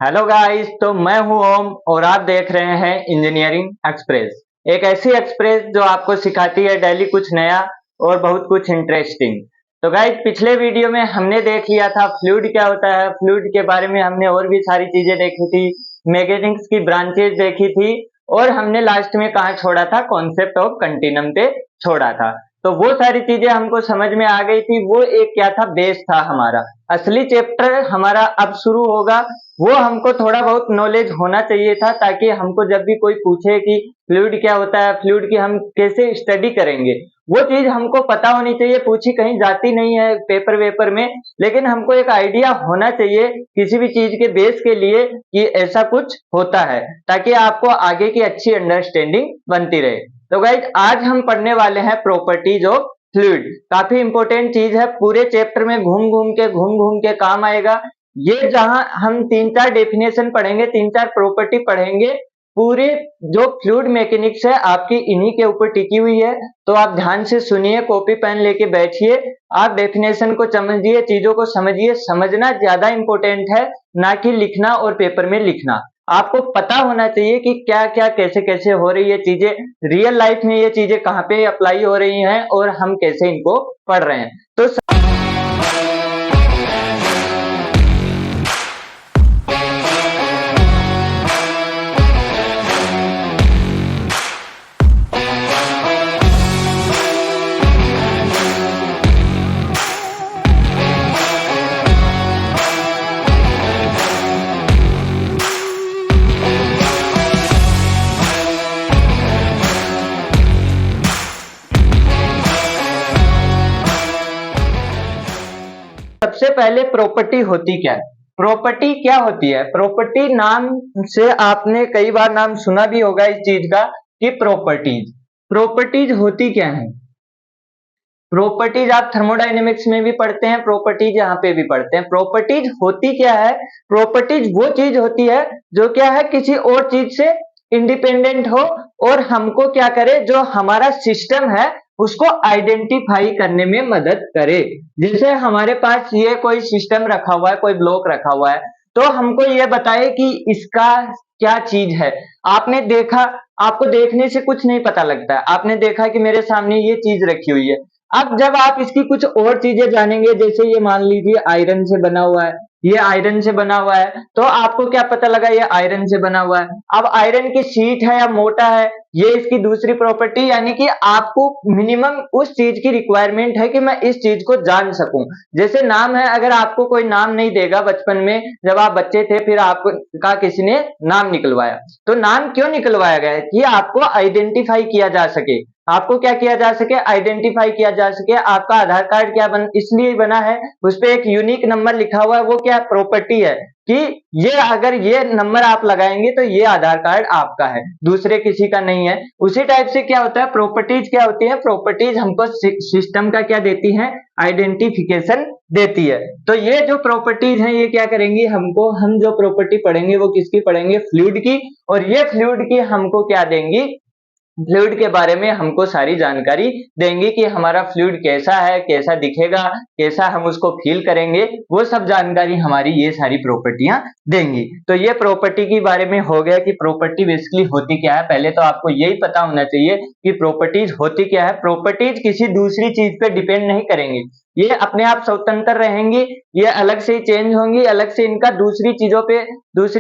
Hello guys, तो मैं हूं ओम और आप देख रहे हैं इंजीनियरिंग एक्सप्रेस। एक ऐसी एक्सप्रेस जो आपको सिखाती है डेली कुछ नया और बहुत कुछ इंटरेस्टिंग। तो गाइस, पिछले वीडियो में हमने देख लिया था फ्लूइड क्या होता है। फ्लूइड के बारे में हमने और भी सारी चीजें देखी थी, मैकेनिक्स की ब्रांचेज देखी थी और हमने लास्ट में कहाँ छोड़ा था, कॉन्सेप्ट ऑफ कंटिन्यूम पे छोड़ा था। तो वो सारी चीजें हमको समझ में आ गई थी। वो एक क्या था, बेस था हमारा। असली चैप्टर हमारा अब शुरू होगा। वो हमको थोड़ा बहुत नॉलेज होना चाहिए था, ताकि हमको जब भी कोई पूछे कि फ्लूइड क्या होता है, फ्लूइड की हम कैसे स्टडी करेंगे, वो चीज हमको पता होनी चाहिए। पूछी कहीं जाती नहीं है पेपर वेपर में, लेकिन हमको एक आइडिया होना चाहिए किसी भी चीज के बेस के लिए कि ऐसा कुछ होता है, ताकि आपको आगे की अच्छी अंडरस्टैंडिंग बनती रहे। तो गाइज, आज हम पढ़ने वाले हैं प्रॉपर्टीज ऑफ फ्लूइड। काफी इंपॉर्टेंट चीज है, पूरे चैप्टर में घूम घूम के काम आएगा। ये जहां हम तीन चार डेफिनेशन पढ़ेंगे, तीन चार प्रॉपर्टी पढ़ेंगे, पूरी जो फ्लूइड मैकेनिक्स है आपकी इन्हीं के ऊपर टिकी हुई है। तो आप ध्यान से सुनिए, कॉपी पेन लेके बैठिए, आप डेफिनेशन को समझिए, चीजों को समझिए। समझना ज्यादा इंपॉर्टेंट है, ना कि लिखना और पेपर में लिखना। आपको पता होना चाहिए कि क्या क्या कैसे कैसे हो रही है चीजें, रियल लाइफ में ये चीजें कहाँ पे अप्लाई हो रही हैं और हम कैसे इनको पढ़ रहे हैं। तो सबसे पहले प्रॉपर्टी होती क्या है? प्रॉपर्टी क्या होती है? प्रॉपर्टी नाम से आपने कई बार नाम सुना भी होगा इस चीज का कि प्रॉपर्टीज। प्रॉपर्टीज होती क्या है? प्रॉपर्टीज आप थर्मोडायनेमिक्स में भी पढ़ते हैं, प्रॉपर्टीज यहाँ पे भी पढ़ते हैं। प्रॉपर्टीज होती क्या है? प्रॉपर्टीज वो चीज होती है जो क्या है, किसी और चीज से इंडिपेंडेंट हो और हमको क्या करे, जो हमारा सिस्टम है उसको आइडेंटिफाई करने में मदद करे। जैसे हमारे पास ये कोई सिस्टम रखा हुआ है, कोई ब्लॉक रखा हुआ है, तो हमको ये बताए कि इसका क्या चीज है। आपने देखा, आपको देखने से कुछ नहीं पता लगता है। आपने देखा कि मेरे सामने ये चीज रखी हुई है। अब जब आप इसकी कुछ और चीजें जानेंगे, जैसे ये मान लीजिए आयरन से बना हुआ है, ये आयरन से बना हुआ है, तो आपको क्या पता लगा, ये आयरन से बना हुआ है। अब आयरन की शीट है या मोटा है, ये इसकी दूसरी प्रॉपर्टी, यानी कि आपको मिनिमम उस चीज की रिक्वायरमेंट है कि मैं इस चीज को जान सकूं। जैसे नाम है, अगर आपको कोई नाम नहीं देगा बचपन में, जब आप बच्चे थे, फिर आपका किसी ने नाम निकलवाया, तो नाम क्यों निकलवाया गया है? कि आपको आइडेंटिफाई किया जा सके। आपको क्या किया जा सके? आइडेंटिफाई किया जा सके। आपका आधार कार्ड क्या इसलिए बना है, उस पर एक यूनिक नंबर लिखा हुआ है, वो क्या प्रॉपर्टी है कि ये अगर ये नंबर आप लगाएंगे तो ये आधार कार्ड आपका है, दूसरे किसी का नहीं है। उसी टाइप से क्या होता है, प्रॉपर्टीज क्या होती है? प्रॉपर्टीज हमको सिस्टम का क्या देती है? आइडेंटिफिकेशन देती है। तो ये जो प्रॉपर्टीज हैं, ये क्या करेंगी हमको, हम जो प्रॉपर्टी पढ़ेंगे वो किसकी पढ़ेंगे? फ्लूइड की। और ये फ्लूइड की हमको क्या देंगी? फ्लूइड के बारे में हमको सारी जानकारी देंगे कि हमारा फ्लूइड कैसा है, कैसा दिखेगा, कैसा हम उसको फील करेंगे, वो सब जानकारी हमारी ये सारी प्रॉपर्टियां देंगी। तो ये प्रॉपर्टी के बारे में हो गया कि प्रॉपर्टी बेसिकली होती क्या है। पहले तो आपको यही पता होना चाहिए कि प्रॉपर्टीज होती क्या है। प्रॉपर्टीज किसी दूसरी चीज पे डिपेंड नहीं करेंगी, ये अपने आप स्वतंत्र रहेंगी, ये अलग से ही चेंज होंगी, अलग से इनका दूसरी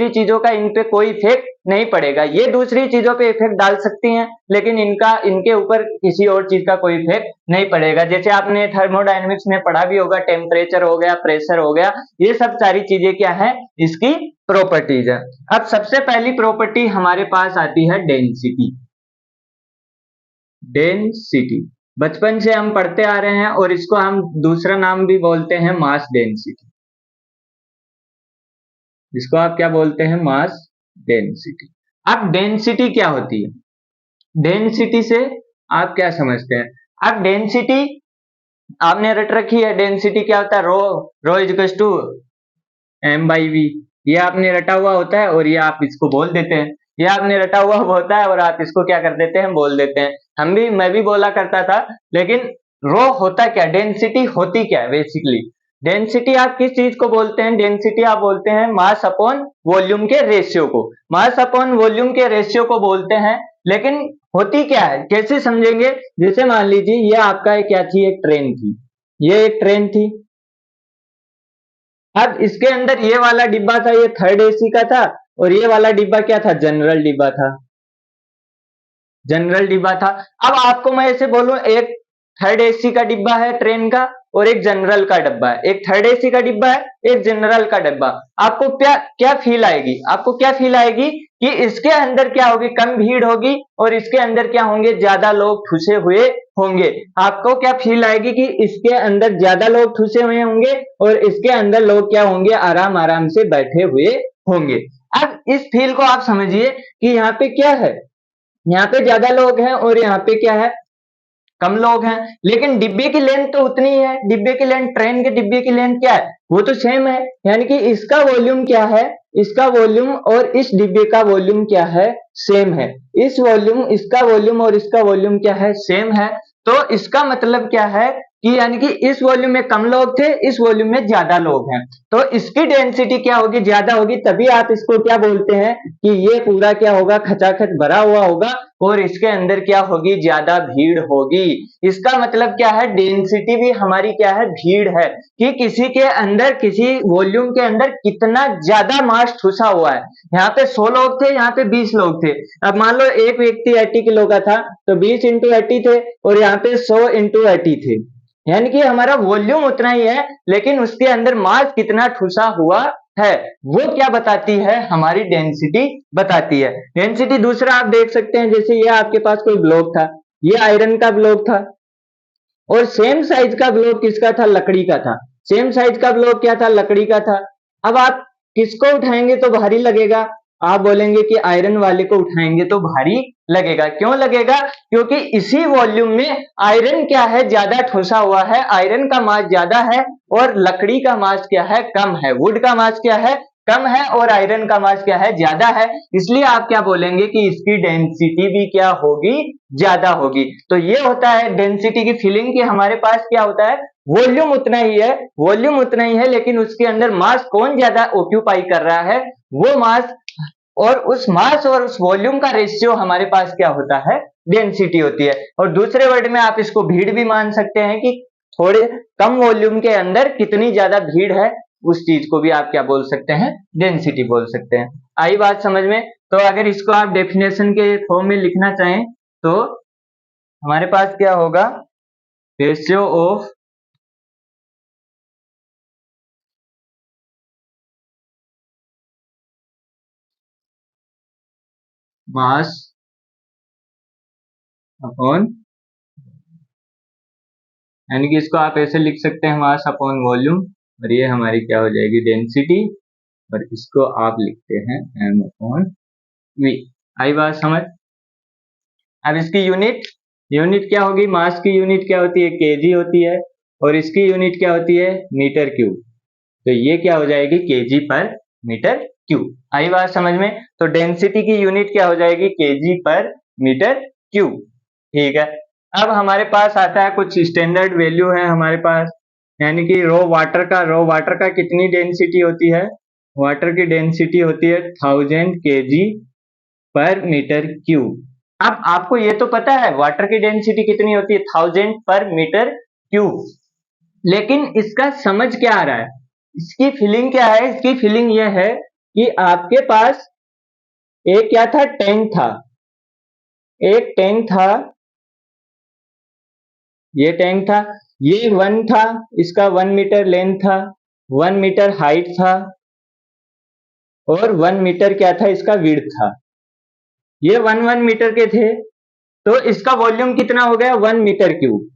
चीजों का इन पे कोई इफेक्ट नहीं पड़ेगा। ये दूसरी चीजों पे इफेक्ट डाल सकती हैं, लेकिन इनके ऊपर किसी और चीज का कोई इफेक्ट नहीं पड़ेगा। जैसे आपने थर्मोडायनेमिक्स में पढ़ा भी होगा, टेम्परेचर हो गया, प्रेशर हो गया, ये सब सारी चीजें क्या है, इसकी प्रॉपर्टीज है। अब सबसे पहली प्रॉपर्टी हमारे पास आती है डेंसिटी। डेंसिटी बचपन से हम पढ़ते आ रहे हैं और इसको हम दूसरा नाम भी बोलते हैं मास डेंसिटी। इसको आप क्या बोलते हैं? Mass density. अब डेंसिटी क्या होती है? डेंसिटी से आप क्या समझते हैं? अब डेंसिटी आपने रट रखी है, डेंसिटी क्या होता है? Rho is to M by V. ये आपने रटा हुआ होता है और ये आप इसको बोल देते हैं। ये आपने रटा हुआ होता है और आप इसको क्या कर देते हैं? बोल देते हैं। मैं भी बोला करता था, लेकिन रो होता क्या, डेंसिटी होती क्या है बेसिकली? डेंसिटी आप किस चीज को बोलते हैं? डेंसिटी आप बोलते हैं मास अपॉन वॉल्यूम के रेशियो को, मास अपॉन वॉल्यूम के रेशियो को बोलते हैं। लेकिन होती क्या है, कैसे समझेंगे? जैसे मान लीजिए ये आपका क्या थी, एक ट्रेन थी, ये एक ट्रेन थी। अब इसके अंदर ये वाला डिब्बा था, ये थर्ड एसी का था, और ये वाला डिब्बा क्या था, जनरल डिब्बा था, जनरल डिब्बा था। अब आपको मैं ऐसे बोलूं, एक थर्ड एसी का डिब्बा है ट्रेन का और एक जनरल का डब्बा है, एक थर्ड एसी का डिब्बा है, एक जनरल का डब्बा। आपको क्या क्या फील आएगी? आपको क्या फील आएगी कि इसके अंदर क्या होगी, कम भीड़ होगी, और इसके अंदर क्या होंगे, ज्यादा लोग ठुसे हुए होंगे। आपको क्या फील आएगी कि इसके अंदर ज्यादा लोग ठुसे हुए होंगे और इसके अंदर लोग क्या होंगे, आराम आराम से बैठे हुए होंगे। अब इस फील को आप समझिए कि यहाँ पे क्या है, यहाँ पे ज्यादा लोग हैं और यहाँ पे क्या है, कम लोग हैं। लेकिन डिब्बे की लेंथ तो उतनी ही है, डिब्बे की लेंथ, ट्रेन के डिब्बे की लेंथ क्या है, वो तो सेम है। यानी कि इसका वॉल्यूम क्या है, इसका वॉल्यूम और इस डिब्बे का वॉल्यूम क्या है, सेम है। इस वॉल्यूम, इसका वॉल्यूम और इसका वॉल्यूम क्या है, सेम है। तो इसका मतलब क्या है कि यानी कि इस वॉल्यूम में कम लोग थे, इस वॉल्यूम में ज्यादा लोग हैं, तो इसकी डेंसिटी क्या होगी, ज्यादा होगी। तभी आप इसको क्या बोलते हैं कि ये पूरा क्या होगा, खचाखच भरा हुआ होगा और इसके अंदर क्या होगी, ज्यादा भीड़ होगी। इसका मतलब क्या है, डेंसिटी भी हमारी क्या है, भीड़ है, कि किसी के अंदर, किसी वॉल्यूम के अंदर कितना ज्यादा मास ठुसा हुआ है। यहाँ पे 100 लोग थे, यहाँ पे 20 लोग थे। अब मान लो एक व्यक्ति 80 किलो का था, तो 20 इंटू 80 थे, और यहाँ पे 100 इंटू 80 थे। यानी कि हमारा वॉल्यूम उतना ही है, लेकिन उसके अंदर मास कितना ठुसा हुआ है, वो क्या बताती है, हमारी डेंसिटी बताती है। डेंसिटी दूसरा आप देख सकते हैं, जैसे ये आपके पास कोई ब्लॉक था, ये आयरन का ब्लॉक था, और सेम साइज का ब्लॉक किसका था, लकड़ी का था। सेम साइज का ब्लॉक क्या था, लकड़ी का था। अब आप किसको उठाएंगे तो भारी लगेगा? आप बोलेंगे कि आयरन वाले को उठाएंगे तो भारी लगेगा। क्यों लगेगा? क्योंकि इसी वॉल्यूम में आयरन क्या है, ज्यादा ठुसा हुआ है, आयरन का मास ज्यादा है और लकड़ी का मास क्या है, कम है। वुड का मास क्या है, कम है, और आयरन का मास क्या है, ज्यादा है। इसलिए आप क्या बोलेंगे कि इसकी डेंसिटी भी क्या होगी, ज्यादा होगी। तो ये होता है डेंसिटी की फीलिंग, कि हमारे पास क्या होता है, वॉल्यूम उतना ही है, वॉल्यूम उतना ही है, लेकिन उसके अंदर मास कौन ज्यादा ऑक्यूपाई कर रहा है, वो मास, और उस मास और उस वॉल्यूम का रेशियो हमारे पास क्या होता है, डेंसिटी होती है। और दूसरे वर्ड में आप इसको भीड़ भी मान सकते हैं, कि थोड़े कम वॉल्यूम के अंदर कितनी ज्यादा भीड़ है, उस चीज को भी आप क्या बोल सकते हैं, डेंसिटी बोल सकते हैं। आई बात समझ में? तो अगर इसको आप डेफिनेशन के फॉर्म में लिखना चाहें तो हमारे पास क्या होगा, रेशियो ऑफ मास अपॉन, यानी कि इसको आप ऐसे लिख सकते हैं, मास अपॉन वॉल्यूम, और ये हमारी क्या हो जाएगी, डेंसिटी, और इसको आप लिखते हैं m अपॉन v। आई बात समझ? अब इसकी यूनिट, यूनिट क्या होगी, मास की यूनिट क्या होती है, केजी होती है, और इसकी यूनिट क्या होती है, मीटर क्यूब। तो ये क्या हो जाएगी, केजी पर मीटर क्यूब। आई बात समझ में? तो डेंसिटी की यूनिट क्या हो जाएगी, केजी पर मीटर क्यूब। ठीक है। अब हमारे पास आता है कुछ स्टैंडर्ड वैल्यू है हमारे पास, यानी कि रो वाटर का, रो वाटर का कितनी डेंसिटी होती है, वाटर की डेंसिटी होती है 1000 केजी पर मीटर क्यूब। अब आपको ये तो पता है वाटर की डेंसिटी कितनी होती है, 1000 पर मीटर क्यूब, लेकिन इसका समझ क्या आ रहा है, इसकी फीलिंग क्या है, इसकी फीलिंग यह है कि आपके पास एक क्या था, टैंक था, एक टैंक था, ये टैंक था, ये 1 था, इसका 1 मीटर लेंथ था, 1 मीटर हाइट था, और 1 मीटर क्या था, इसका विड्थ था। ये 1 मीटर के थे, तो इसका वॉल्यूम कितना हो गया, 1 मीटर क्यूब,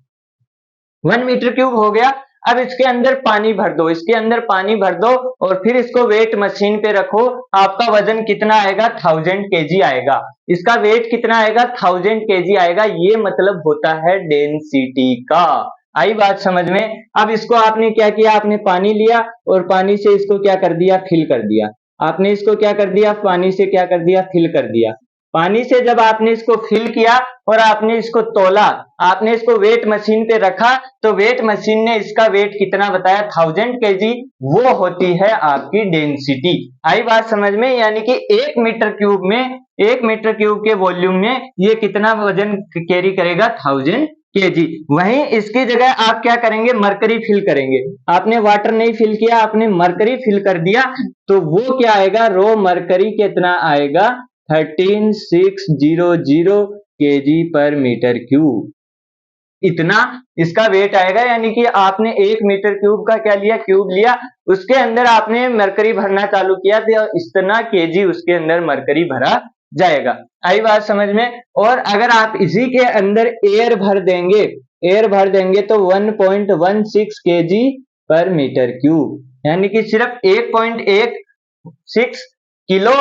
1 मीटर क्यूब हो गया। अब इसके अंदर पानी भर दो, इसके अंदर पानी भर दो, और फिर इसको वेट मशीन पे रखो, आपका वजन कितना आएगा, 1000 केजी आएगा। इसका वेट कितना आएगा, 1000 केजी आएगा। ये मतलब होता है डेंसिटी का। आई बात समझ में? अब इसको आपने क्या किया, आपने पानी लिया और पानी से इसको क्या कर दिया, फिल कर दिया। आपने इसको क्या कर दिया, पानी से क्या कर दिया, फिल कर दिया। पानी से जब आपने इसको फिल किया और आपने इसको तोला, आपने इसको वेट मशीन पे रखा, तो वेट मशीन ने इसका वेट कितना बताया 1000 केजी, वो होती है आपकी डेंसिटी। आई बात समझ में? यानी कि 1 मीटर क्यूब में, 1 मीटर क्यूब के वॉल्यूम में ये कितना वजन कैरी करेगा 1000 केजी। वहीं इसकी जगह आप क्या करेंगे, मरकरी फिल करेंगे। आपने वाटर नहीं फिल किया, आपने मरकरी फिल कर दिया, तो वो क्या आएगा, रो मरकरी कितना आएगा 13600 केजी पर मीटर क्यूब, इतना इसका वेट आएगा। यानी कि आपने 1 मीटर क्यूब का क्या लिया, क्यूब लिया, उसके अंदर आपने मरकरी भरना चालू किया तो इतना केजी उसके अंदर मरकरी भरा जाएगा। आई बात समझ में? और अगर आप इसी के अंदर एयर भर देंगे, एयर भर देंगे तो 1.16 केजी पर मीटर क्यूब, यानी कि सिर्फ 1.16 किलो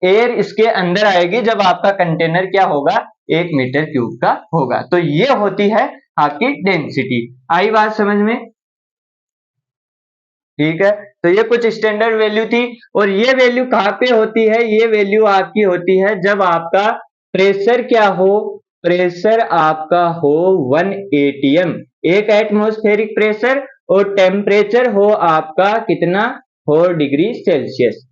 एयर इसके अंदर आएगी जब आपका कंटेनर क्या होगा, 1 मीटर क्यूब का होगा। तो ये होती है आपकी डेंसिटी। आई बात समझ में? ठीक है, तो ये कुछ स्टैंडर्ड वैल्यू थी। और ये वैल्यू कहाँ पे होती है, ये वैल्यू आपकी होती है जब आपका प्रेशर क्या हो, प्रेशर आपका हो 1 atm, 1 एटमॉस्फेरिक प्रेशर, और टेम्परेचर हो आपका कितना, 4 डिग्री सेल्सियस।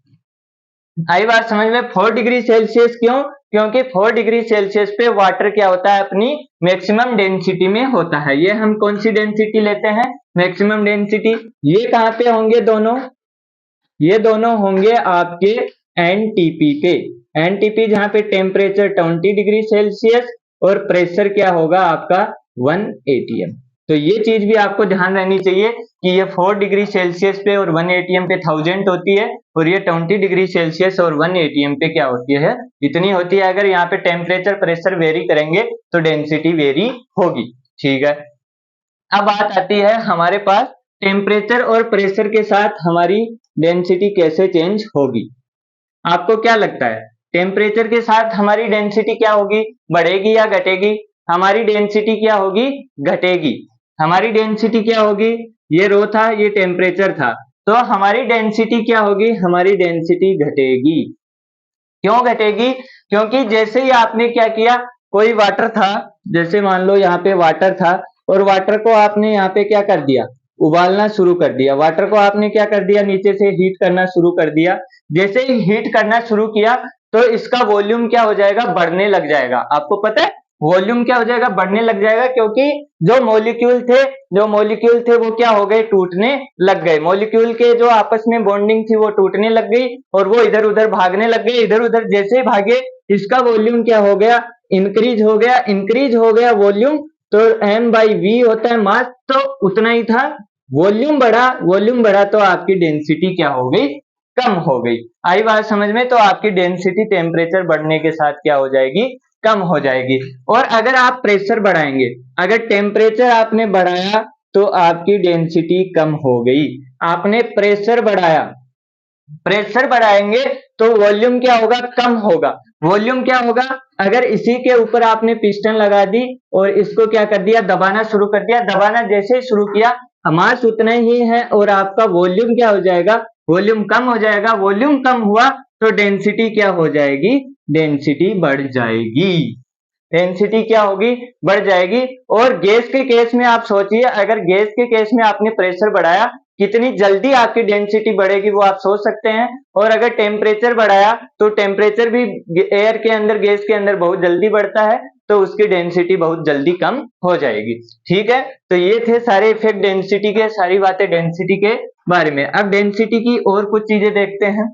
आई बात समझ में? 4 डिग्री सेल्सियस क्यों? क्योंकि 4 डिग्री सेल्सियस पे वाटर क्या होता है, अपनी मैक्सिमम डेंसिटी में होता है। ये हम कौन सी डेंसिटी लेते हैं, मैक्सिमम डेंसिटी। ये कहाँ पे होंगे दोनों, ये दोनों होंगे आपके एनटीपी पे। एनटीपी जहां पे टेम्परेचर 20 डिग्री सेल्सियस और प्रेशर क्या होगा आपका 1 atm। तो ये चीज भी आपको ध्यान रहनी चाहिए कि ये 4 डिग्री सेल्सियस पे और 1 atm पे 1000 होती है, और ये 20 डिग्री सेल्सियस और 1 atm पे क्या होती है, इतनी होती है। अगर यहाँ पे टेम्परेचर प्रेशर वेरी करेंगे तो डेंसिटी वेरी होगी। ठीक है, अब बात आती है हमारे पास टेम्परेचर और प्रेशर के साथ हमारी डेंसिटी कैसे चेंज होगी। आपको क्या लगता है, टेम्परेचर के साथ हमारी डेंसिटी क्या होगी, बढ़ेगी या घटेगी? हमारी डेंसिटी क्या होगी, घटेगी। हमारी डेंसिटी क्या होगी, ये रो था, ये टेम्परेचर था, तो हमारी डेंसिटी क्या होगी, हमारी डेंसिटी घटेगी। क्यों घटेगी? क्योंकि जैसे ही आपने क्या किया, कोई वाटर था, जैसे मान लो यहाँ पे वाटर था, और वाटर को आपने यहाँ पे क्या कर दिया, उबालना शुरू कर दिया। वाटर को आपने क्या कर दिया, नीचे से हीट करना शुरू कर दिया। जैसे ही हीट करना शुरू किया तो इसका वॉल्यूम क्या हो जाएगा, बढ़ने लग जाएगा। आपको पता है वॉल्यूम क्या हो जाएगा, बढ़ने लग जाएगा, क्योंकि जो मॉलिक्यूल थे वो क्या हो गए, टूटने लग गए। मॉलिक्यूल के जो आपस में बॉन्डिंग थी वो टूटने लग गई, और वो इधर उधर भागने लग गए। इधर उधर जैसे ही भागे, इसका वॉल्यूम क्या हो गया, इंक्रीज हो गया। इंक्रीज हो गया वॉल्यूम, तो m/v होता है मास, तो उतना ही था। वॉल्यूम बढ़ा तो आपकी डेंसिटी क्या हो गई, कम हो गई। आई बात समझ में? तो आपकी डेंसिटी टेम्परेचर बढ़ने के साथ क्या हो जाएगी, कम हो जाएगी। और अगर आप प्रेशर बढ़ाएंगे, अगर टेम्परेचर आपने बढ़ाया तो आपकी डेंसिटी कम हो गई। आपने प्रेशर बढ़ाया, प्रेशर बढ़ाएंगे तो वॉल्यूम क्या होगा, कम होगा। वॉल्यूम क्या होगा, अगर इसी के ऊपर आपने पिस्टन लगा दी और इसको क्या कर दिया, दबाना शुरू कर दिया। दबाना जैसे ही शुरू किया, मास उतना ही है और आपका वॉल्यूम क्या हो जाएगा, वॉल्यूम कम हो जाएगा। वॉल्यूम कम हुआ तो डेंसिटी क्या हो जाएगी, डेंसिटी बढ़ जाएगी। डेंसिटी क्या होगी, बढ़ जाएगी। और गैस के केस में आप सोचिए, अगर गैस के केस में आपने प्रेशर बढ़ाया, कितनी जल्दी आपकी डेंसिटी बढ़ेगी वो आप सोच सकते हैं। और अगर टेम्परेचर बढ़ाया तो टेम्परेचर भी एयर के अंदर, गैस के अंदर बहुत जल्दी बढ़ता है, तो उसकी डेंसिटी बहुत जल्दी कम हो जाएगी। ठीक है, तो ये थे सारे इफेक्ट डेंसिटी के, सारी बातें डेंसिटी के बारे में। अब डेंसिटी की और कुछ चीजें देखते हैं,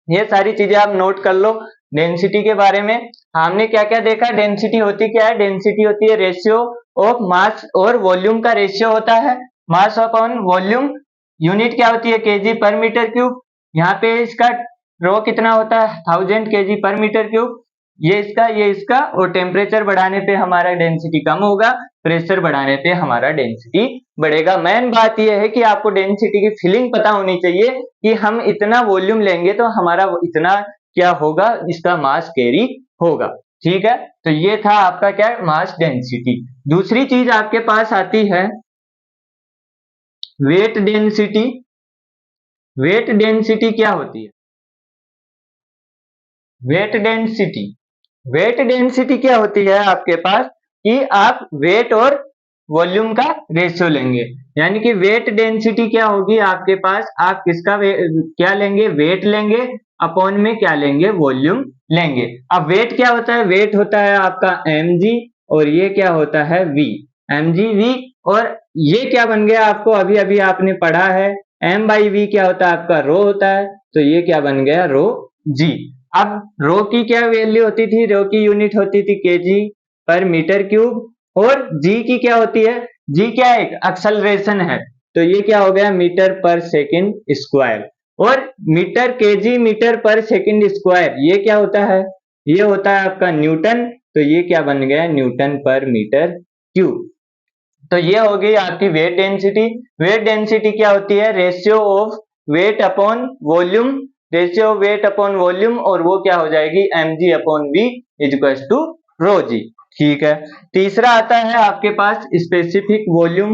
ये सारी चीजें आप नोट कर लो डेंसिटी के बारे में। हमने क्या क्या देखा, डेंसिटी होती क्या है, डेंसिटी होती है रेशियो ऑफ मास और वॉल्यूम का रेशियो होता है, मास अपॉन वॉल्यूम। यूनिट क्या होती है, केजी पर मीटर क्यूब। यहाँ पे इसका रो कितना होता है, 1000 केजी पर मीटर क्यूब। ये इसका, और टेम्परेचर बढ़ाने पे हमारा डेंसिटी कम होगा, प्रेशर बढ़ाने पे हमारा डेंसिटी बढ़ेगा। मेन बात यह है कि आपको डेंसिटी की फीलिंग पता होनी चाहिए कि हम इतना वॉल्यूम लेंगे तो हमारा इतना क्या होगा, इसका मास कैरी होगा। ठीक है, तो ये था आपका क्या, मास डेंसिटी। दूसरी चीज आपके पास आती है वेट डेंसिटी। वेट डेंसिटी क्या होती है, वेट डेंसिटी वेट डेंसिटी क्या होती है आपके पास कि आप वेट और वॉल्यूम का रेशियो लेंगे, यानी कि वेट डेंसिटी क्या होगी आपके पास, आप किसका क्या लेंगे, वेट लेंगे अपॉन में क्या लेंगे, वॉल्यूम लेंगे। अब वेट क्या होता है, वेट होता है आपका mg और ये क्या होता है v, mgv, और ये क्या बन गया आपको अभी अभी आपने पढ़ा है m/v क्या होता है आपका रो होता है, तो ये क्या बन गया रो g। अब रो की क्या वैल्यू होती थी, रो की यूनिट होती थी केजी पर मीटर क्यूब, और जी की क्या होती है, जी क्या है, एक एक्सेलरेशन है, तो ये क्या हो गया मीटर पर सेकंड स्क्वायर, और मीटर केजी मीटर पर सेकंड स्क्वायर ये क्या होता है, ये होता है आपका न्यूटन, तो ये क्या बन गया न्यूटन पर मीटर क्यूब। तो ये हो गई आपकी वेट डेंसिटी। वेट डेंसिटी क्या होती है, ratio of weight upon volume, ratio of weight upon volume, और वो क्या हो जाएगी mg upon v equals to rho g. ठीक है, तीसरा आता है आपके पास स्पेसिफिक वॉल्यूम।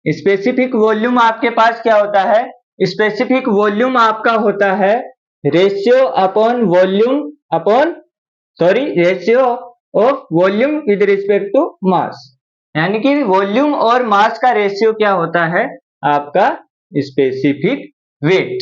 स्पेसिफिक वॉल्यूम आपके पास क्या होता है, स्पेसिफिक वॉल्यूम आपका होता है ratio upon volume upon ratio of volume with respect to mass, यानी कि वॉल्यूम और मास का रेशियो क्या होता है आपका स्पेसिफिक वेट,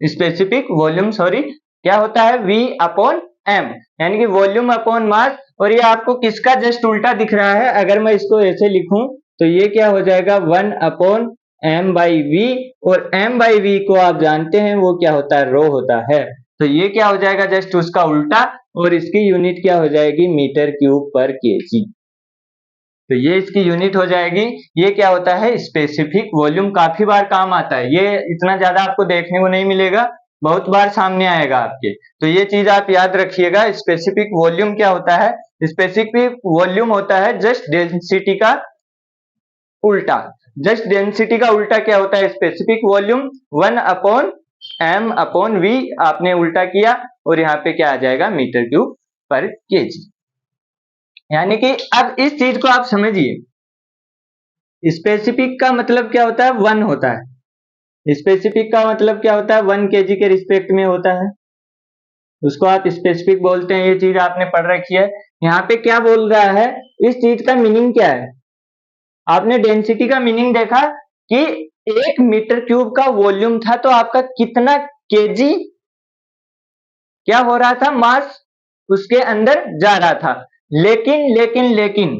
स्पेसिफिक वॉल्यूम क्या होता है v अपॉन m, यानी कि वॉल्यूम अपॉन मास, और ये आपको किसका जस्ट उल्टा दिख रहा है, अगर मैं इसको ऐसे लिखूं तो ये क्या हो जाएगा 1 अपॉन m/v, और m/v को आप जानते हैं वो क्या होता है रो होता है, तो ये क्या हो जाएगा जस्ट उसका उल्टा, और इसकी यूनिट क्या हो जाएगी मीटर क्यूब पर केजी, तो ये इसकी यूनिट हो जाएगी। ये क्या होता है स्पेसिफिक वॉल्यूम, काफी बार काम आता है, ये इतना ज्यादा आपको देखने को नहीं मिलेगा, बहुत बार सामने आएगा आपके, तो ये चीज आप याद रखिएगा। स्पेसिफिक वॉल्यूम क्या होता है, स्पेसिफिक वॉल्यूम होता है जस्ट डेंसिटी का उल्टा, जस्ट डेंसिटी का उल्टा क्या होता है specific volume, 1 upon m upon v आपने उल्टा किया, और यहाँ पे क्या आ जाएगा मीटर क्यूब पर केजी, यानी कि अब इस चीज को आप समझिए, स्पेसिफिक का मतलब क्या होता है 1 होता है, स्पेसिफिक का मतलब क्या होता है 1 केजी के रिस्पेक्ट में होता है, उसको आप स्पेसिफिक बोलते हैं, ये चीज आपने पढ़ रखी है। यहाँ पे क्या बोल रहा है, इस चीज का मीनिंग क्या है, आपने डेंसिटी का मीनिंग देखा कि 1 मीटर क्यूब का वॉल्यूम था तो आपका कितना केजी क्या हो रहा था, मास उसके अंदर जा रहा था, लेकिन लेकिन लेकिन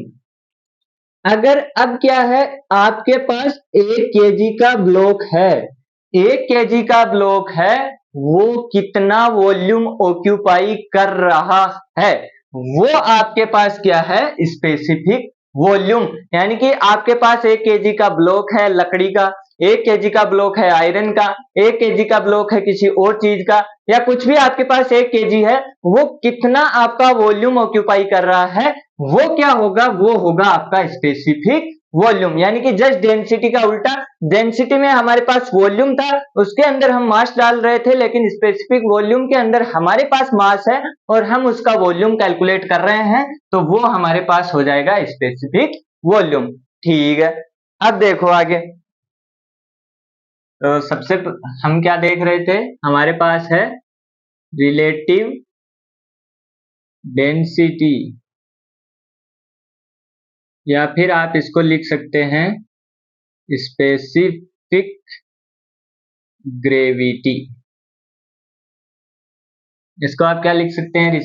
अगर अब क्या है आपके पास 1 केजी का ब्लॉक है, 1 केजी का ब्लॉक है, वो कितना वॉल्यूम ऑक्यूपाई कर रहा है, वो आपके पास क्या है स्पेसिफिक वॉल्यूम, यानी कि आपके पास 1 केजी का ब्लॉक है लकड़ी का, 1 केजी का ब्लॉक है आयरन का, 1 केजी का ब्लॉक है किसी और चीज का, या कुछ भी आपके पास 1 केजी है, वो कितना आपका वॉल्यूम ऑक्यूपाई कर रहा है, वो क्या होगा, वो होगा आपका स्पेसिफिक वॉल्यूम, यानी कि जस्ट डेंसिटी का उल्टा, डेंसिटी में हमारे पास वॉल्यूम था उसके अंदर हम मास डाल रहे थे, लेकिन स्पेसिफिक वॉल्यूम के अंदर हमारे पास मास है और हम उसका वॉल्यूम कैलकुलेट कर रहे हैं, तो वो हमारे पास हो जाएगा स्पेसिफिक वॉल्यूम। ठीक है, अब देखो आगे, तो सबसे हम क्या देख रहे थे, हमारे पास है रिलेटिव डेंसिटी, या फिर आप इसको लिख सकते हैं स्पेसिफिक ग्रेविटी, इसको आप क्या लिख सकते हैं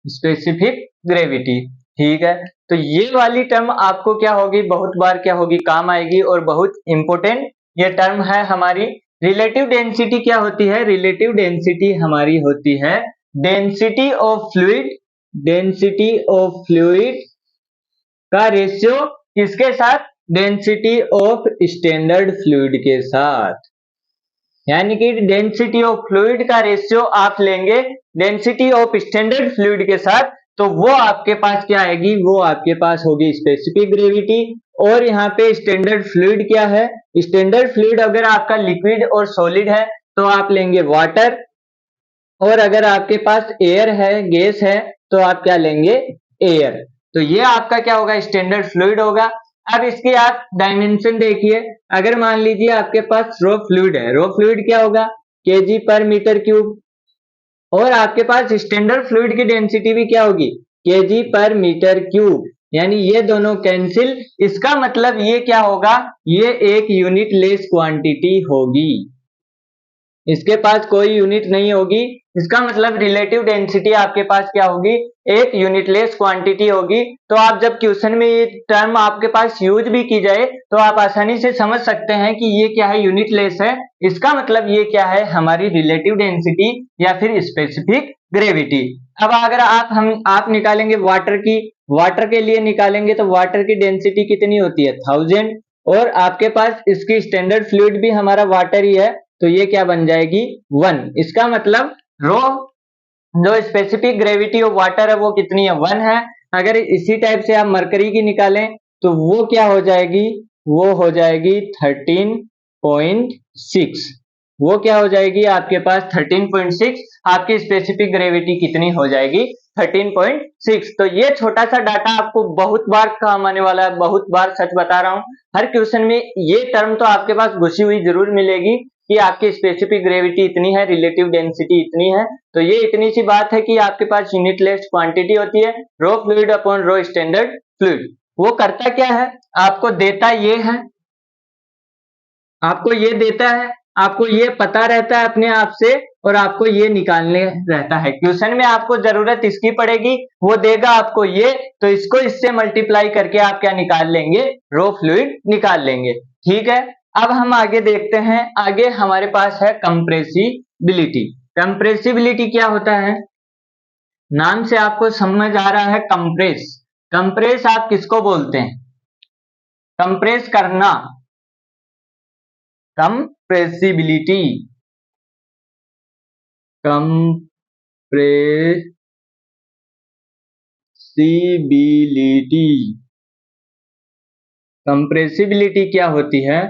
स्पेसिफिक ग्रेविटी। ठीक है, तो ये वाली टर्म आपको क्या होगी, बहुत बार क्या होगी काम आएगी, और बहुत इंपॉर्टेंट ये टर्म है हमारी। रिलेटिव डेंसिटी क्या होती है, रिलेटिव डेंसिटी हमारी होती है density of fluid, density of fluid का रेशियो किसके साथ, डेंसिटी ऑफ स्टैंडर्ड फ्लूइड के साथ, यानी कि डेंसिटी ऑफ फ्लूइड का रेशियो आप लेंगे डेंसिटी ऑफ स्टैंडर्ड फ्लूइड के साथ, तो वो आपके पास क्या आएगी, वो आपके पास होगी स्पेसिफिक ग्रेविटी। और यहाँ पे स्टैंडर्ड फ्लूइड क्या है, स्टैंडर्ड फ्लूइड अगर आपका लिक्विड और सॉलिड है तो आप लेंगे वाटर, और अगर आपके पास एयर है गैस है तो आप क्या लेंगे एयर, तो ये आपका क्या होगा स्टैंडर्ड फ्लूइड होगा। अब इसकी आप डायमेंशन देखिए, अगर मान लीजिए आपके पास रो फ्लूइड है, रो फ्लूइड क्या होगा, केजी पर मीटर क्यूब, और आपके पास स्टैंडर्ड फ्लूइड की डेंसिटी भी क्या होगी, केजी पर मीटर क्यूब, यानी ये दोनों कैंसिल। इसका मतलब ये क्या होगा, ये एक यूनिट लेस क्वांटिटी होगी, इसके पास कोई यूनिट नहीं होगी। इसका मतलब रिलेटिव डेंसिटी आपके पास क्या होगी, एक यूनिटलेस क्वांटिटी होगी। तो आप जब क्वेश्चन में ये टर्म आपके पास यूज भी की जाए तो आप आसानी से समझ सकते हैं कि ये क्या है, यूनिटलेस है। इसका मतलब ये क्या है, हमारी रिलेटिव डेंसिटी या फिर स्पेसिफिक ग्रेविटी। अब अगर आप निकालेंगे वाटर की, वाटर के लिए निकालेंगे तो वाटर की डेंसिटी कितनी होती है, 1000, और आपके पास इसकी स्टैंडर्ड फ्लूइड भी हमारा वाटर ही है, तो ये क्या बन जाएगी, 1। इसका मतलब रो जो स्पेसिफिक ग्रेविटी ऑफ वाटर है वो कितनी है, 1 है। अगर इसी टाइप से आप मरकरी की निकालें तो वो क्या हो जाएगी, वो हो जाएगी 13.6। वो क्या हो जाएगी आपके पास 13.6, आपकी स्पेसिफिक ग्रेविटी कितनी हो जाएगी, 13.6। तो ये छोटा सा डाटा आपको बहुत बार काम आने वाला है, बहुत बार सच बता रहा हूं, हर क्वेश्चन में ये टर्म तो आपके पास घुसी हुई जरूर मिलेगी कि आपकी स्पेसिफिक ग्रेविटी इतनी है, रिलेटिव डेंसिटी इतनी है। तो ये इतनी सी बात है कि आपके पास यूनिटलेस क्वांटिटी होती है, rho fluid upon rho standard fluid. वो करता क्या है, आपको देता ये है, आपको ये देता है, आपको ये पता रहता है अपने आप से, और आपको ये निकालने रहता है। क्वेश्चन में आपको जरूरत इसकी पड़ेगी, वो देगा आपको ये, तो इसको इससे मल्टीप्लाई करके आप क्या निकाल लेंगे, रो फ्लूइड निकाल लेंगे। ठीक है, अब हम आगे देखते हैं। आगे हमारे पास है कंप्रेसिबिलिटी। कंप्रेसिबिलिटी क्या होता है, नाम से आपको समझ आ रहा है, कंप्रेस। कंप्रेस आप किसको बोलते हैं, कंप्रेस करना, कंप्रेसिबिलिटी, कंप्रेसिबिलिटी। कंप्रेसिबिलिटी क्या होती है,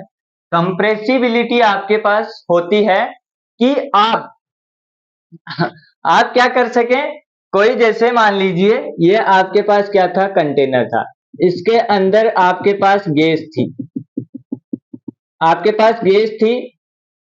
कंप्रेसिबिलिटी आपके पास होती है कि आप क्या कर सकें, कोई जैसे मान लीजिए ये आपके पास क्या था, कंटेनर था, इसके अंदर आपके पास गैस थी, आपके पास गैस थी।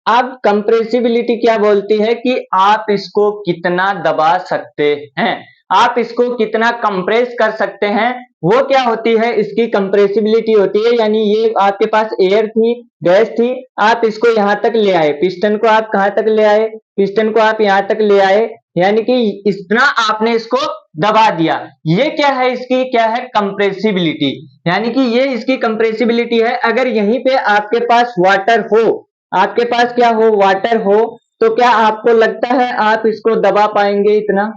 अब कंप्रेसिबिलिटी क्या बोलती है कि आप इसको कितना दबा सकते हैं, आप इसको कितना कंप्रेस कर सकते हैं, वो क्या होती है, इसकी कंप्रेसिबिलिटी होती है। यानी ये आपके पास एयर थी, गैस थी, आप इसको यहां तक ले आए, पिस्टन को आप कहां तक ले आए, पिस्टन को आप यहां तक ले आए, यानी कि इतना आपने इसको दबा दिया। ये क्या है, इसकी क्या है, कंप्रेसिबिलिटी, यानी कि ये इसकी कंप्रेसिबिलिटी है। अगर यहीं पे आपके पास वाटर हो, आपके पास क्या हो, वाटर हो, तो क्या आपको लगता है आप इसको दबा पाएंगे इतना,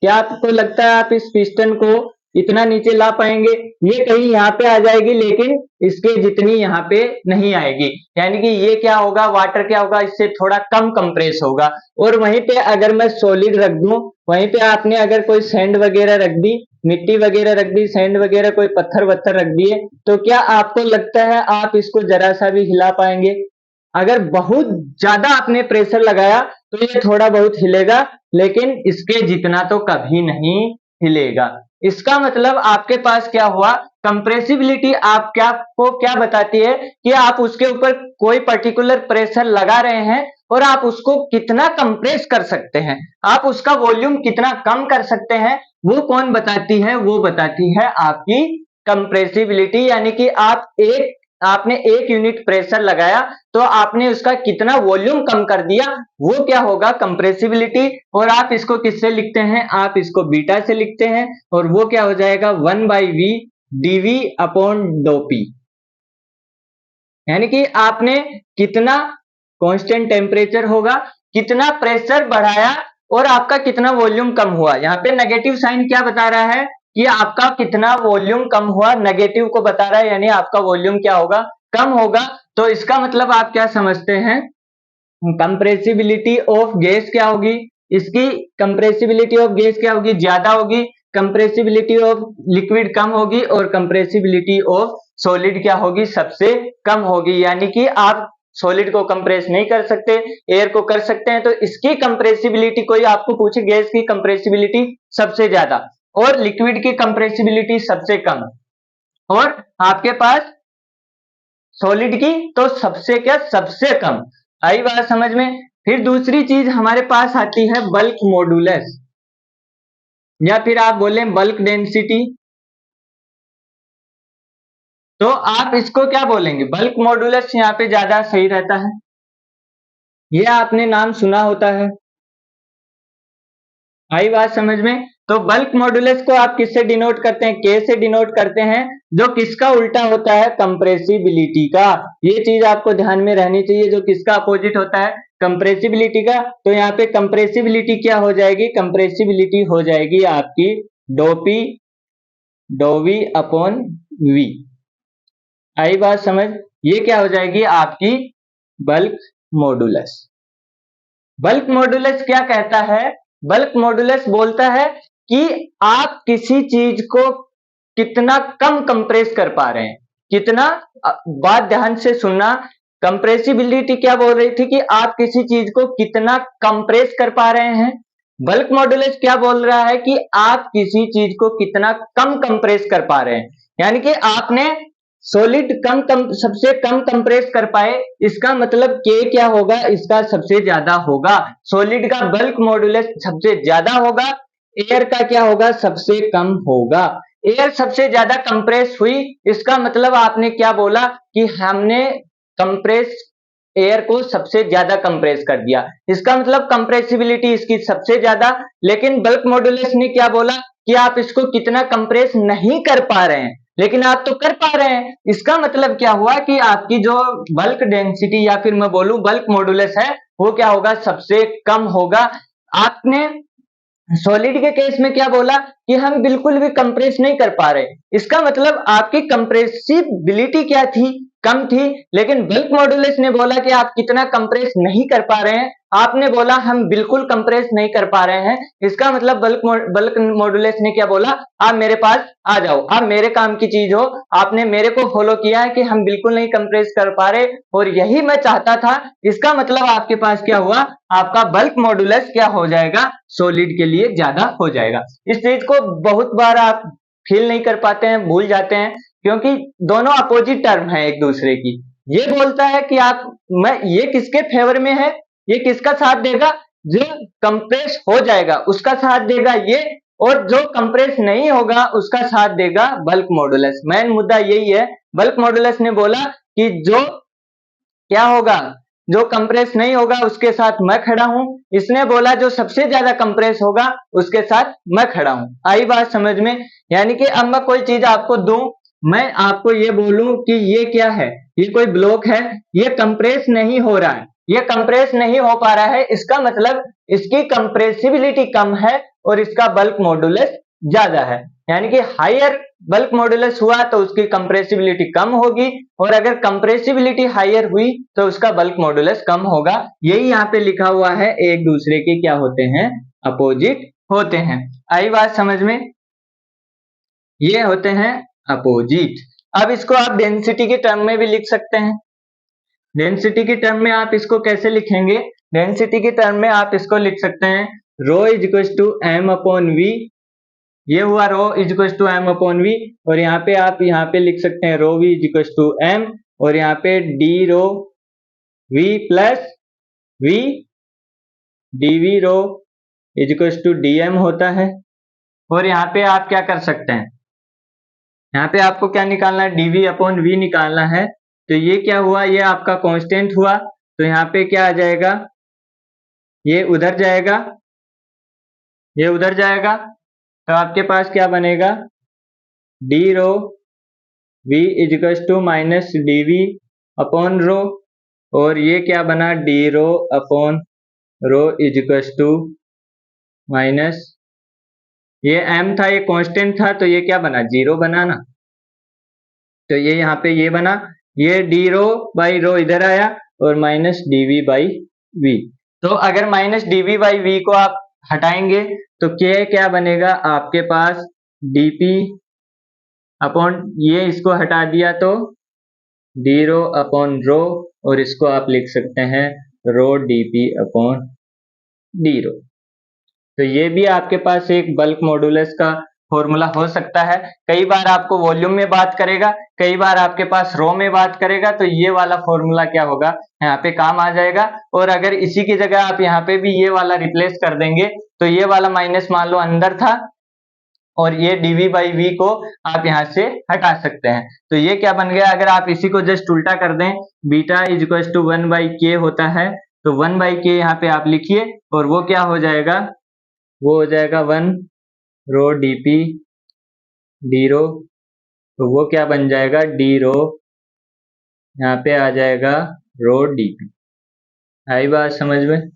क्या आपको लगता है आप इस पिस्टन को इतना नीचे ला पाएंगे, ये कहीं यहाँ पे आ जाएगी लेकिन इसके जितनी यहाँ पे नहीं आएगी। यानी कि ये क्या होगा, वाटर क्या होगा, इससे थोड़ा कम कंप्रेस होगा। और वहीं पे अगर मैं सॉलिड रख दूं, वहीं पे आपने अगर कोई सैंड वगैरह रख दी, मिट्टी वगैरह रख दी, सैंड वगैरह कोई पत्थर वत्थर रख दिए, तो क्या आपको लगता है आप इसको जरा सा भी हिला पाएंगे, अगर बहुत ज्यादा आपने प्रेशर लगाया तो ये थोड़ा बहुत हिलेगा, लेकिन इसके जितना तो कभी नहीं हिलेगा। इसका मतलब आपके पास क्या हुआ, कंप्रेसिबिलिटी आप को क्या बताती है कि आप उसके ऊपर कोई पर्टिकुलर प्रेशर लगा रहे हैं और आप उसको कितना कंप्रेस कर सकते हैं, आप उसका वॉल्यूम कितना कम कर सकते हैं, वो कौन बताती है, वो बताती है आपकी कंप्रेसिबिलिटी। यानी कि आपने एक यूनिट प्रेशर लगाया तो आपने उसका कितना वॉल्यूम कम कर दिया, वो क्या होगा, कंप्रेसिबिलिटी। और आप इसको किससे लिखते हैं, आप इसको बीटा से लिखते हैं, और वो क्या हो जाएगा, 1/v dv upon dou p। यानी कि आपने कितना कांस्टेंट टेम्परेचर होगा, कितना प्रेशर बढ़ाया और आपका कितना वॉल्यूम कम हुआ। यहाँ पे नेगेटिव साइन क्या बता रहा है कि आपका कितना वॉल्यूम कम हुआ, नेगेटिव को बता रहा है, यानी आपका वॉल्यूम क्या होगा, कम होगा। तो इसका मतलब आप क्या समझते हैं, कंप्रेसिबिलिटी ऑफ गैस क्या होगी, इसकी कंप्रेसिबिलिटी ऑफ गैस क्या होगी, ज्यादा होगी, कंप्रेसिबिलिटी ऑफ लिक्विड कम होगी, और कंप्रेसिबिलिटी ऑफ सॉलिड क्या होगी, सबसे कम होगी। यानी कि आप सॉलिड को कंप्रेस नहीं कर सकते, एयर को कर सकते हैं। तो इसकी कंप्रेसिबिलिटी, कोई आपको पूछे गैस की कंप्रेसिबिलिटी सबसे ज्यादा और लिक्विड की कंप्रेसिबिलिटी सबसे कम, और आपके पास सॉलिड की तो सबसे कम। आई बात समझ में। फिर दूसरी चीज हमारे पास आती है बल्क मॉडुलस, या फिर आप बोले बल्क डेंसिटी। तो आप इसको क्या बोलेंगे, बल्क मॉडुलस यहाँ पे ज्यादा सही रहता है, ये आपने नाम सुना होता है। आई बात समझ में। तो बल्क मॉडुलस को आप किससे डिनोट करते हैं, के से डिनोट करते हैं, जो किसका उल्टा होता है, कंप्रेसिबिलिटी का। ये चीज आपको ध्यान में रहनी चाहिए, जो किसका अपोजिट होता है, कंप्रेसिबिलिटी का। तो यहाँ पे कंप्रेसिबिलिटी क्या हो जाएगी, कंप्रेसिबिलिटी हो जाएगी आपकी डोपी डोवी अपॉन वी। आई बात समझ। ये क्या हो जाएगी आपकी बल्क मॉडुलस। बल्क मॉडुलस क्या कहता है, बल्क मॉडुलस बोलता है कि आप किसी चीज को कितना कम कंप्रेस कर पा रहे हैं, कितना। बात ध्यान से सुनना, कंप्रेसिबिलिटी क्या बोल रही थी कि आप किसी चीज को कितना कंप्रेस कर पा रहे हैं। बल्क मॉडुलस क्या बोल रहा है कि आप किसी चीज को कितना कम कंप्रेस कर पा रहे हैं, यानी कि आपने सॉलिड सबसे कम कंप्रेस कर पाए, इसका मतलब के क्या होगा, इसका सबसे ज्यादा होगा। सॉलिड का बल्क मॉडुलस सबसे ज्यादा होगा, एयर का क्या होगा, सबसे कम होगा। एयर सबसे ज्यादा कंप्रेस हुई, इसका मतलब आपने क्या बोला कि हमने कंप्रेस एयर को सबसे ज्यादा कंप्रेस कर दिया, इसका मतलब कंप्रेसिबिलिटी इसकी सबसे ज्यादा। लेकिन बल्क मॉडुलस ने क्या बोला कि आप इसको कितना कंप्रेस नहीं कर पा रहे हैं, लेकिन आप तो कर पा रहे हैं। इसका मतलब क्या हुआ कि आपकी जो बल्क डेंसिटी या फिर मैं बोलूं बल्क मॉडुलस है, वो क्या होगा, सबसे कम होगा। आपने सॉलिड के केस में क्या बोला कि हम बिल्कुल भी कंप्रेस नहीं कर पा रहे, इसका मतलब आपकी कंप्रेसिबिलिटी क्या थी, कम थी। लेकिन बल्क मॉडुलस ने बोला कि आप कितना कंप्रेस नहीं कर पा रहे हैं, आपने बोला हम बिल्कुल कंप्रेस नहीं कर पा रहे हैं, इसका मतलब बल्क मॉडुलस ने क्या बोला, आप मेरे पास आ जाओ, आप मेरे काम की चीज हो, आपने मेरे को फॉलो किया है कि हम बिल्कुल नहीं कंप्रेस कर पा रहे, और यही मैं चाहता था। इसका मतलब आपके पास क्या हुआ, आपका बल्क मॉडुलस क्या हो जाएगा, सॉलिड के लिए ज्यादा हो जाएगा। इस चीज को बहुत बार आप फील नहीं कर पाते हैं, भूल जाते हैं, क्योंकि दोनों अपोजिट टर्म है एक दूसरे की। ये बोलता है कि आप मैं ये किसके फेवर में है, ये किसका साथ देगा, जो कंप्रेस हो जाएगा उसका साथ देगा ये, और जो कंप्रेस नहीं होगा उसका साथ देगा बल्क मॉडुलस। मेन मुद्दा यही है। बल्क मॉडुलस ने बोला कि जो क्या होगा, जो कंप्रेस नहीं होगा उसके साथ मैं खड़ा हूं, इसने बोला जो सबसे ज्यादा कंप्रेस होगा उसके साथ मैं खड़ा हूं। आई बात समझ में। यानी कि अब मैं कोई चीज आपको दूं, मैं आपको ये बोलूं कि ये क्या है, ये कोई ब्लॉक है, ये कंप्रेस नहीं हो रहा है, ये कंप्रेस नहीं हो पा रहा है, इसका मतलब इसकी कंप्रेसिबिलिटी कम है और इसका बल्क मॉडुलस ज्यादा है। यानी कि हायर बल्क मॉडुलस हुआ तो उसकी कंप्रेसिबिलिटी कम होगी, और अगर कंप्रेसिबिलिटी हायर हुई तो उसका बल्क मॉडुलस कम होगा। यही यहाँ पे लिखा हुआ है, एक दूसरे के क्या होते हैं, अपोजिट होते हैं। आई बात समझ में। ये होते हैं अपोजिट। अब इसको आप डेंसिटी के टर्म में भी लिख सकते हैं। डेंसिटी के टर्म में आप इसको कैसे लिखेंगे, डेंसिटी के टर्म में आप इसको लिख सकते हैं rho is equal to M upon V. ये हुआ rho is equal to M upon V, और यहाँ पे आप यहाँ पे लिख सकते हैं rho V is equal to M, और यहाँ पे D rho V plus V D V rho is equal to D M होता है। और यहाँ पे आप क्या कर सकते हैं, यहाँ पे आपको क्या निकालना है, डीवी अपॉन वी निकालना है। तो ये क्या हुआ, ये आपका कांस्टेंट हुआ, तो यहाँ पे क्या आ जाएगा, ये उधर जाएगा, ये उधर जाएगा, तो आपके पास क्या बनेगा, D rho V is equal to minus D V upon rho, और ये क्या बना, D rho upon rho is equal to minus, ये एम था, ये कांस्टेंट था, तो ये क्या बना, जीरो बना ना। तो ये यहाँ पे ये बना, ये डी रो बाई रो इधर आया, और माइनस डीवी बाई वी। तो अगर माइनस डीवी बाई वी को आप हटाएंगे तो क्या बनेगा आपके पास, डीपी अपॉन, ये इसको हटा दिया तो डी रो अपॉन रो, और इसको आप लिख सकते हैं रो डीपी अपॉन डी रो। तो ये भी आपके पास एक बल्क मॉडुलस का फॉर्मूला हो सकता है। कई बार आपको वॉल्यूम में बात करेगा, कई बार आपके पास रो में बात करेगा, तो ये वाला फॉर्मूला क्या होगा, यहाँ पे काम आ जाएगा। और अगर इसी की जगह आप यहाँ पे भी ये वाला रिप्लेस कर देंगे तो ये वाला माइनस मान लो अंदर था और ये dv बाई वी को आप यहाँ से हटा सकते हैं। तो ये क्या बन गया, अगर आप इसी को जस्ट उल्टा कर दें, beta is equal to 1 by K होता है, तो 1 बाई के यहाँ पे आप लिखिए और वो क्या हो जाएगा, वो हो जाएगा 1 रो dp डी रो, तो वो क्या बन जाएगा डी रो, यहाँ पे आ जाएगा रो dp। आई बात समझ में?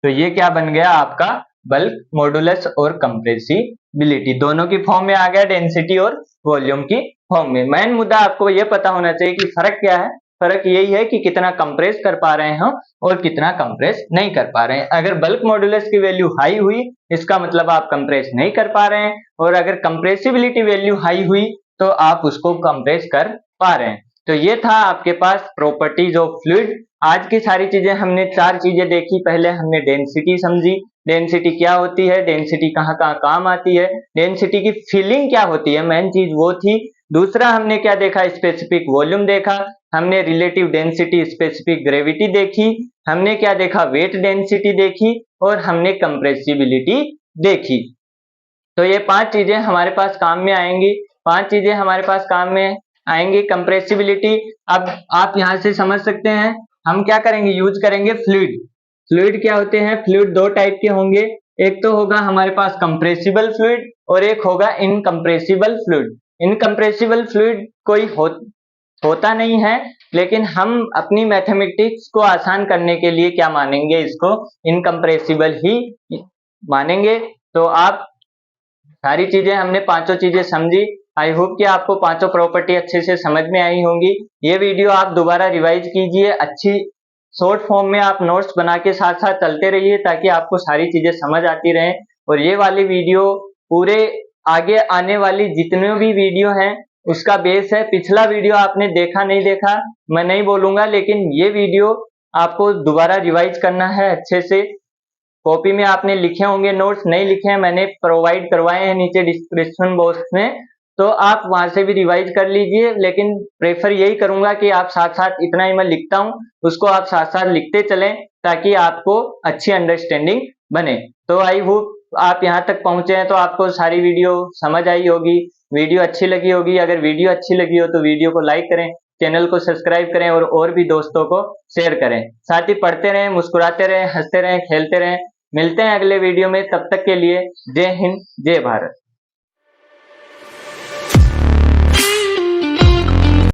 तो ये क्या बन गया आपका बल्क मॉडुलस और कंप्रेसिबिलिटी, दोनों की फॉर्म में आ गया, डेंसिटी और वॉल्यूम की फॉर्म में। मेन मुद्दा आपको ये पता होना चाहिए कि फर्क क्या है। फर्क यही है कि कितना कंप्रेस कर पा रहे हैं और कितना कंप्रेस नहीं कर पा रहे हैं। अगर बल्क मॉडुलस की वैल्यू हाई हुई इसका मतलब आप कंप्रेस नहीं कर पा रहे हैं, और अगर कंप्रेसिबिलिटी वैल्यू हाई हुई तो आप उसको कंप्रेस कर पा रहे हैं। तो ये था आपके पास प्रॉपर्टीज ऑफ फ्लूइड। आज की सारी चीजें हमने 4 चीजें देखी। पहले हमने डेंसिटी समझी, डेंसिटी क्या होती है, डेंसिटी कहाँ कहाँ काम आती है, डेंसिटी की फीलिंग क्या होती है, मेन चीज वो थी। दूसरा हमने क्या देखा, स्पेसिफिक वॉल्यूम देखा, हमने रिलेटिव डेंसिटी, स्पेसिफिक ग्रेविटी देखी, हमने क्या देखा, वेट डेंसिटी देखी, और हमने कंप्रेसिबिलिटी देखी। तो ये 5 चीजें हमारे पास काम में आएंगी, 5 चीजें हमारे पास काम में आएंगी। कंप्रेसिबिलिटी, अब आप यहां से समझ सकते हैं हम क्या करेंगे, यूज करेंगे फ्लूइड। फ्लूइड क्या होते हैं, फ्लूइड 2 टाइप के होंगे, एक तो होगा हमारे पास कंप्रेसिबल फ्लूइड और एक होगा इनकंप्रेसिबल फ्लूइड। इनकंप्रेसिबल फ्लूइड कोई होता नहीं है, लेकिन हम अपनी मैथमेटिक्स को आसान करने के लिए क्या मानेंगे, इसको इनकंप्रेसिबल ही मानेंगे। तो आप सारी चीजें हमने 5 चीजें समझी। आई होप कि आपको 5 प्रॉपर्टी अच्छे से समझ में आई होंगी। ये वीडियो आप दोबारा रिवाइज कीजिए, अच्छी शॉर्ट फॉर्म में आप नोट्स बना के साथ साथ चलते रहिए ताकि आपको सारी चीजें समझ आती रहें। और ये वाली वीडियो पूरे आगे आने वाली जितने भी वीडियो हैं उसका बेस है। पिछला वीडियो आपने देखा नहीं देखा मैं नहीं बोलूंगा, लेकिन ये वीडियो आपको दोबारा रिवाइज करना है अच्छे से। कॉपी में आपने लिखे होंगे नोट्स, नहीं लिखे हैं मैंने प्रोवाइड करवाए हैं नीचे डिस्क्रिप्शन बॉक्स में, तो आप वहां से भी रिवाइज कर लीजिए। लेकिन प्रेफर यही करूंगा कि आप साथ साथ, इतना ही मैं लिखता हूं उसको आप साथ साथ लिखते चलें ताकि आपको अच्छी अंडरस्टैंडिंग बने। तो आई होप आप यहां तक पहुंचे हैं तो आपको सारी वीडियो समझ आई होगी, वीडियो अच्छी लगी होगी। अगर वीडियो अच्छी लगी हो तो वीडियो को लाइक करें, चैनल को सब्सक्राइब करें और भी दोस्तों को शेयर करें। साथ ही पढ़ते रहें, मुस्कुराते रहें, हंसते रहें, खेलते रहें। मिलते हैं अगले वीडियो में, तब तक के लिए जय हिंद, जय भारत।